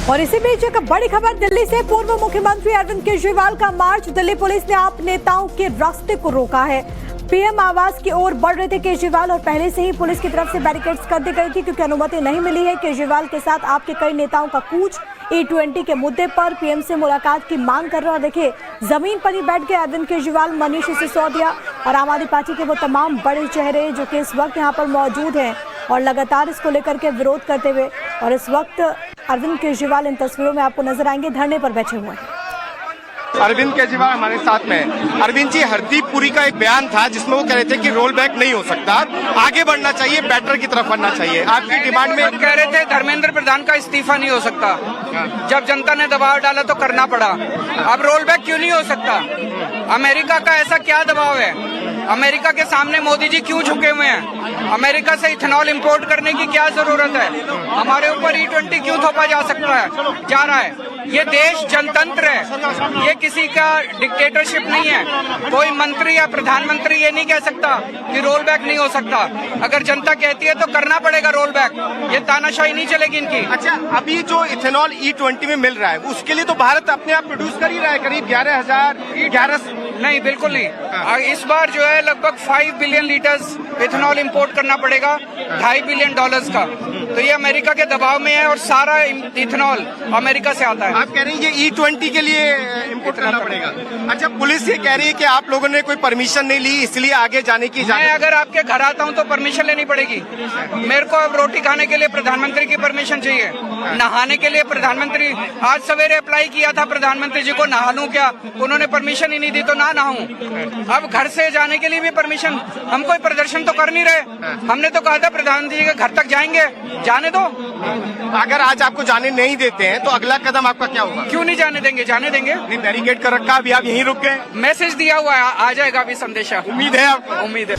और इसी बीच एक बड़ी खबर दिल्ली से। पूर्व मुख्यमंत्री अरविंद केजरीवाल का मार्च दिल्ली पुलिस ने आप नेताओं के रास्ते को रोका है। पीएम आवास की ओर बढ़ रहे थे केजरीवाल और पहले से ही पुलिस की तरफ से बैरिकेड्स कर दी गई थी क्योंकि अनुमति नहीं मिली है। केजरीवाल के साथ आपके कई नेताओं का कूच E20 के मुद्दे पर पीएम से मुलाकात की मांग कर रहा है। देखिए, जमीन पर ही बैठ गए अरविंद केजरीवाल, मनीष सिसोदिया और आम आदमी पार्टी के वो तमाम बड़े चेहरे जो कि इस वक्त यहाँ पर मौजूद हैं और लगातार इसको लेकर के विरोध करते हुए। और इस वक्त अरविंद केजरीवाल इन तस्वीरों में आपको नजर आएंगे, धरने पर बैठे हुए हैं। अरविंद केजरीवाल हमारे साथ में है। अरविंद जी, हरदीपपुरी का एक बयान था जिसमें वो कह रहे थे कि रोल बैक नहीं हो सकता, आगे बढ़ना चाहिए, बेटर की तरफ बढ़ना चाहिए। आपकी डिमांड में कह रहे थे धर्मेंद्र प्रधान का इस्तीफा नहीं हो सकता, जब जनता ने दबाव डाला तो करना पड़ा। अब रोल बैक क्यों नहीं हो सकता? अमेरिका का ऐसा क्या दबाव है? अमेरिका के सामने मोदी जी क्यों झुके हुए हैं? अमेरिका से इथेनॉल इंपोर्ट करने की क्या जरूरत है? हमारे ऊपर E20 क्यों थोपा जा रहा है? ये देश जनतंत्र है, ये किसी का डिक्टेटरशिप नहीं है। कोई मंत्री या प्रधानमंत्री ये नहीं कह सकता कि रोल बैक नहीं हो सकता। अगर जनता कहती है तो करना पड़ेगा रोल बैक, ये तानाशाही नहीं चलेगी इनकी। अच्छा, अभी जो इथेनॉल E20 में मिल रहा है उसके लिए तो भारत अपने आप प्रोड्यूस कर ही रहा है, करीब 11,000 नहीं, बिल्कुल नहीं। इस बार जो है लगभग 5 बिलियन लीटर्स इथेनॉल इंपोर्ट करना पड़ेगा, $2.5 बिलियन का। तो ये अमेरिका के दबाव में है और सारा इथेनॉल अमेरिका से आता है। आप कह रहे हैं ये E20 के लिए इम्पोर्ट करना पड़ेगा। अच्छा, पुलिस ये कह रही है कि आप लोगों ने कोई परमिशन नहीं ली इसलिए आगे जाने की मैं अगर आपके घर आता हूँ तो परमिशन लेनी पड़ेगी। मेरे को अब रोटी खाने के लिए प्रधानमंत्री की परमिशन चाहिए, नहाने के लिए प्रधानमंत्री, आज सवेरे अप्लाई किया था प्रधानमंत्री जी को, नहा लूं क्या? उन्होंने परमिशन ही नहीं दी तो ना नहाऊं। अब घर से जाने के लिए भी परमिशन, हम कोई प्रदर्शन तो कर नहीं रहे। हमने तो कहा था प्रधानमंत्री जी के घर तक जाएंगे, जाने दो। अगर आज आपको जाने नहीं देते हैं तो अगला कदम आपका क्या होगा? क्यों नहीं जाने देंगे? जाने देंगे। नहीं, बैरिकेड कर रखा, अभी आप यहीं रुक गए। मैसेज दिया हुआ है, आ जाएगा अभी संदेशा। उम्मीद है आपको? उम्मीद है।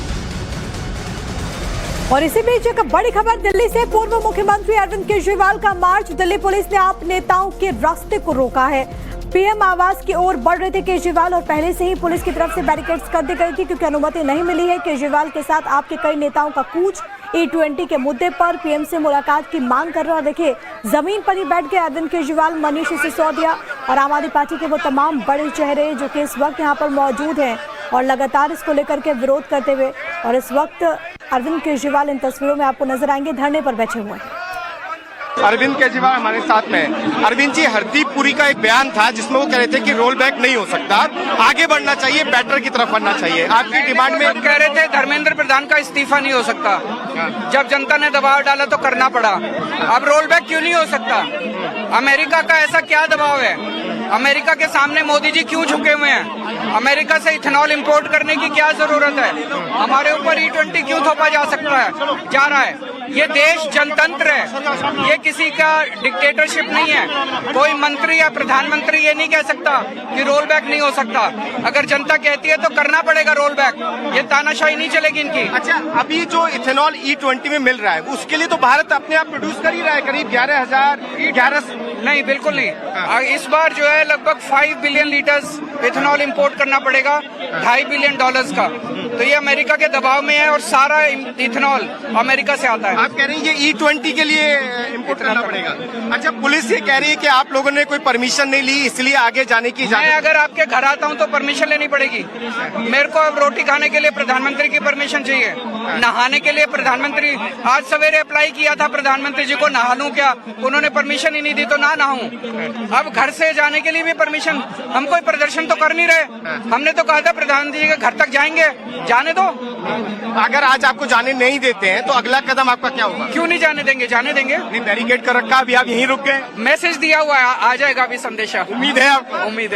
और इसी बीच एक बड़ी खबर दिल्ली से। पूर्व मुख्यमंत्री अरविंद केजरीवाल का मार्च दिल्ली पुलिस ने आप नेताओं के रास्ते को रोका है। पीएम आवास की ओर बढ़ रहे थे केजरीवाल और पहले से ही पुलिस की तरफ से बैरिकेड्स कर दी गई थी क्योंकि अनुमति नहीं मिली है। केजरीवाल के साथ आपके कई नेताओं का कूच E20 के मुद्दे पर पीएम से मुलाकात की मांग कर रहा है। देखिए, जमीन पर ही बैठ गए अरविंद केजरीवाल, मनीष सिसोदिया और आम आदमी पार्टी के वो तमाम बड़े चेहरे जो कि इस वक्त यहाँ पर मौजूद हैं और लगातार इसको लेकर के विरोध करते हुए। और इस वक्त अरविंद केजरीवाल इन तस्वीरों में आपको नजर आएंगे, धरने पर बैठे हुए हैं। अरविंद केजरीवाल हमारे साथ में है। अरविंद जी, हरदीपपुरी का एक बयान था जिसमें वो कह रहे थे कि रोल बैक नहीं हो सकता, आगे बढ़ना चाहिए, बेटर की तरफ बढ़ना चाहिए। आपकी डिमांड में कह रहे थे धर्मेंद्र प्रधान का इस्तीफा नहीं हो सकता, जब जनता ने दबाव डाला तो करना पड़ा। अब रोल बैक क्यों नहीं हो सकता? अमेरिका का ऐसा क्या दबाव है? अमेरिका के सामने मोदी जी क्यों झुके हुए हैं? अमेरिका से इथेनॉल इंपोर्ट करने की क्या जरूरत है? हमारे ऊपर E20 क्यों थोपा जा रहा है? ये देश जनतंत्र है, ये किसी का डिक्टेटरशिप नहीं है। कोई मंत्री या प्रधानमंत्री ये नहीं कह सकता कि रोल बैक नहीं हो सकता। अगर जनता कहती है तो करना पड़ेगा रोल बैक, ये तानाशाही नहीं चलेगी इनकी। अच्छा, अभी जो इथेनॉल E20 में मिल रहा है उसके लिए तो भारत अपने आप प्रोड्यूस कर ही रहा है, करीब 11,000 नहीं, बिल्कुल नहीं। इस बार जो है लगभग 5 बिलियन लीटर्स इथेनॉल इंपोर्ट करना पड़ेगा, $2.5 बिलियन का। तो ये अमेरिका के दबाव में है और सारा इथेनॉल अमेरिका से आता है। आप कह रहे हैं ये E20 के लिए इम्पोर्ट करना पड़ेगा। अच्छा, पुलिस ये कह रही है कि आप लोगों ने कोई परमिशन नहीं ली इसलिए आगे जाने की मैं अगर आपके घर आता हूँ तो परमिशन लेनी पड़ेगी। मेरे को अब रोटी खाने के लिए प्रधानमंत्री की परमिशन चाहिए, नहाने के लिए प्रधानमंत्री, आज सवेरे अप्लाई किया था प्रधानमंत्री जी को, नहा लूं क्या? उन्होंने परमिशन ही नहीं दी तो ना नहाऊं। अब घर से जाने के लिए भी परमिशन, हम कोई प्रदर्शन तो कर नहीं रहे। हमने तो कहा था प्रधानमंत्री जी के घर तक जाएंगे, जाने दो। अगर आज आपको जाने नहीं देते हैं तो अगला कदम आपका क्या होगा? क्यों नहीं जाने देंगे? जाने देंगे। नहीं, बैरिकेड कर रखा, अभी आप यहीं रुक गए। मैसेज दिया हुआ है, आ जाएगा अभी संदेशा। उम्मीद है आपको? उम्मीद है।